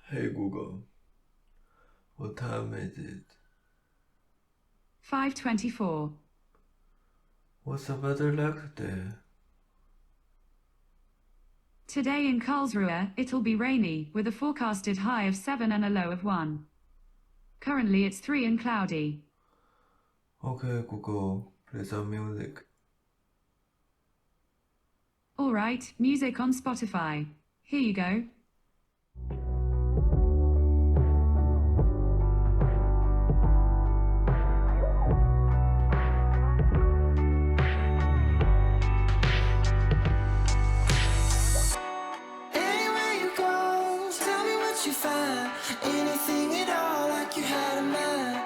Hey Google, what time is it? 5:24. What's the weather like today? Today in Karlsruhe, it'll be rainy, with a forecasted high of 7 and a low of 1. Currently it's 3 and cloudy. Okay Google, play some music. Alright, music on Spotify. Here you go. Anywhere you go, tell me what you find. Anything at all, like you had in mind.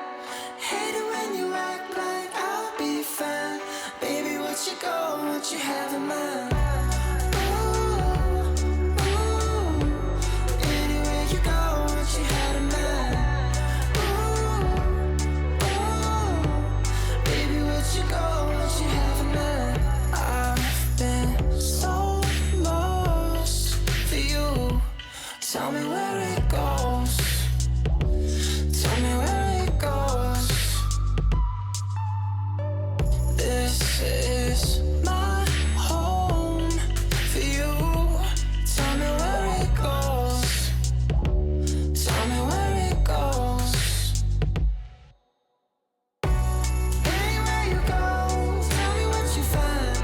Hate it when you act like I'll be fine. Baby, what you go, what you have in mind. Ooh, ooh. Anywhere you go, what you had in mind. Ooh, ooh. Baby, what you go, what you have in mind. I've been so lost for you. Tell me where it goes. Tell me where it goes. This is my home for you. Tell me where it goes. Tell me where it goes. Anywhere you go, tell me what you find.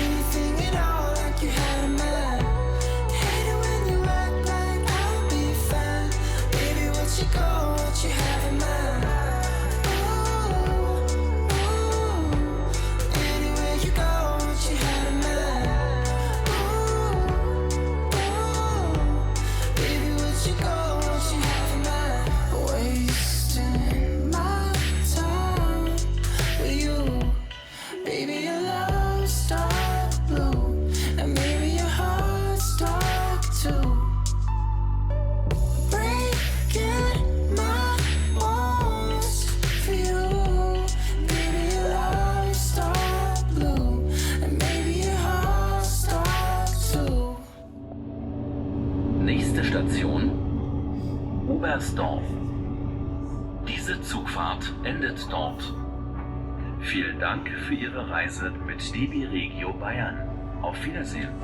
Anything at all, like you had in mind. Hate it when you act like I'll be fine. Baby, what you go, what you have in mind. Ooh, ooh. Anywhere you go, what you had in mind. Ooh, ooh. Baby, what you go, what you have in mind. Wasting my time with you. Baby, your love's dark blue, and maybe your heart's dark too. Breaking my bones for you. Baby, your love's dark blue, and maybe your heart's dark too. Nächste Station Oberstdorf. Diese Zugfahrt endet dort. Vielen Dank für Ihre Reise mit DB Regio Bayern. Auf Wiedersehen.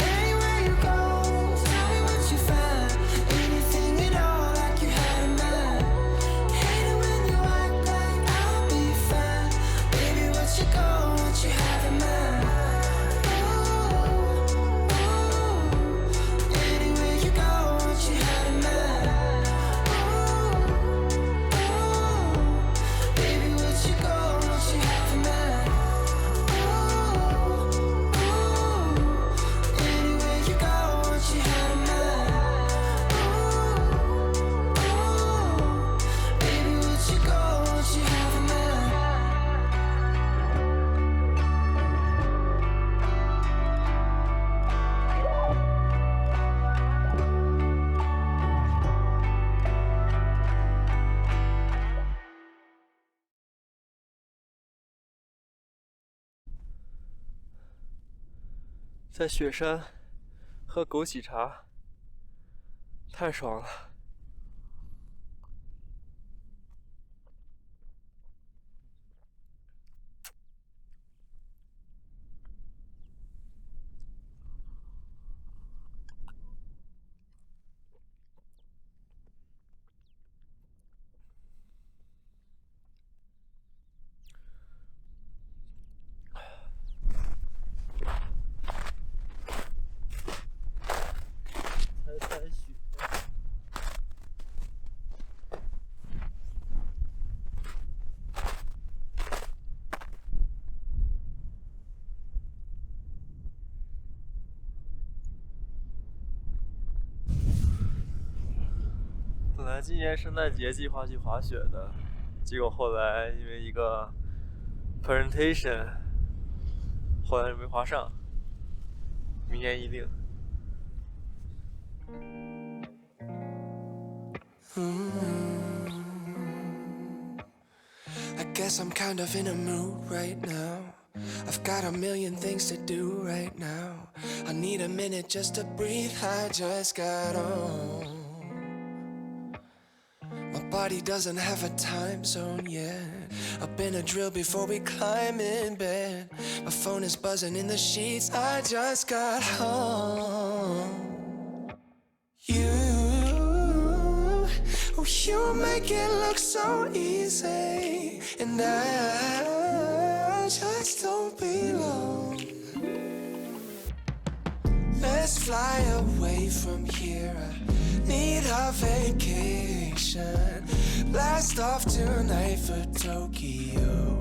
Anywhere you go, tell me what you find. Anything at all, like you had in mind. Hate it when you act like I'll be fine. Baby, what you go, what you have in mind. Ooh, ooh. Anywhere you go, what you had in mind. Ooh, ooh. Baby, what you go, what you have in mind. Ooh, ooh. Anywhere you go, what you had in mind. Ooh, ooh. Baby, what you go, what you have in mind.在雪山喝枸杞茶，太爽了。才雪。本来今年圣诞节计划去滑雪的，结果后来因为一个 presentation，后来没滑上，明年一定。I guess I'm kind of in a mood right now. I've got a million things to do right now. I need a minute just to breathe. I just got on. My body doesn't have a time zone yet. I've been a drill before we climb in bed. My phone is buzzing in the sheets. I just got home. You make it look so easy, and I just don't belong. Let's fly away from here. I need a vacation. Blast off tonight for Tokyo.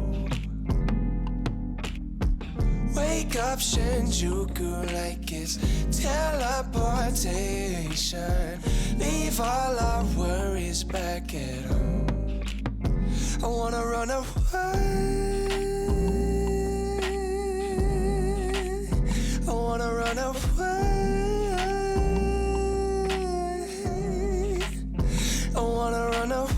Wake up Shinjuku like it's teleportation. Leave all our worries back at home. I wanna run away. I wanna run away. I wanna run away.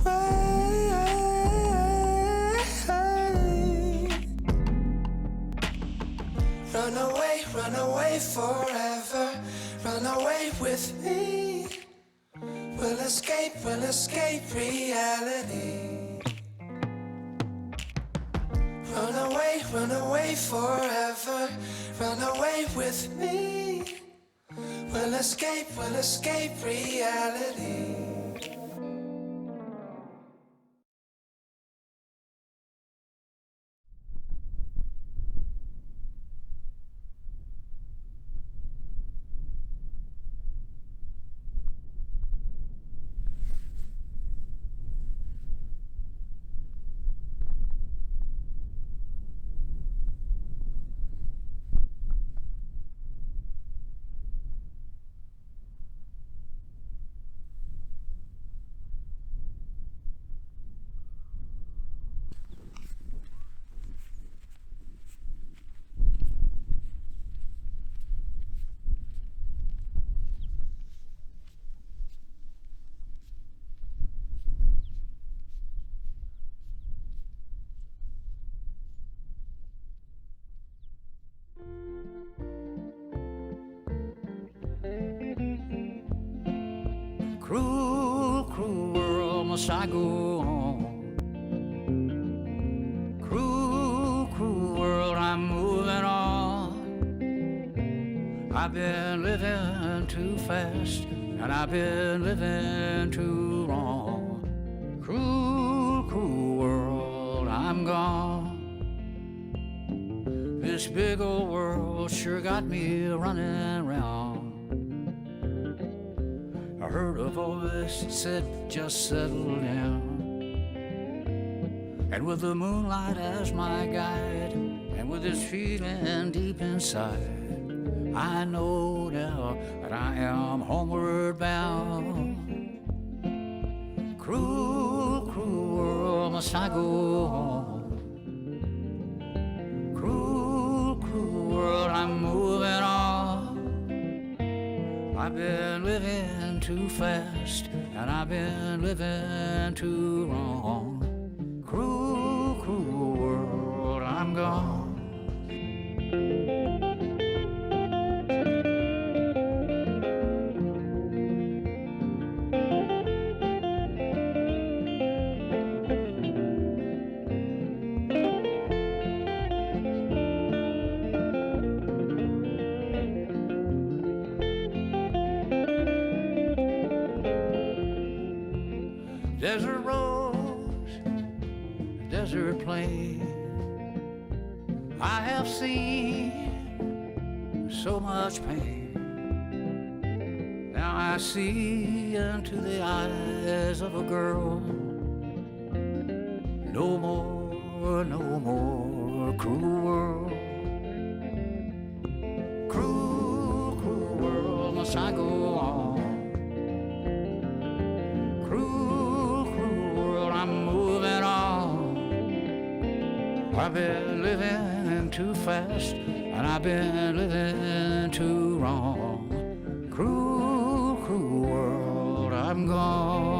Run away forever. Run away with me. We'll escape reality. Run away forever. Run away with me. We'll escape reality. Cruel, cruel world, must I go on? Cruel, cruel world, I'm moving on. I've been living too fast, and I've been living too wrong. Cruel, cruel world, I'm gone. This big old world sure got me running round. I heard a voice that said, just settle down. And with the moonlight as my guide, and with this feeling deep inside, I know now that I am homeward bound. Cruel, cruel world, must I go on? Cruel, cruel world, I'm moving on. I've been living too fast, and I've been living too wrong. Cruel, cruel world, I'm gone. Desert roads, desert plain, I have seen so much pain. Now I see into the eyes of a girl. No more, no more cruel world. Cruel, cruel world, must I go on? I'm moving on. I've been living too fast, and I've been living too wrong. Cruel, cruel world, I'm gone.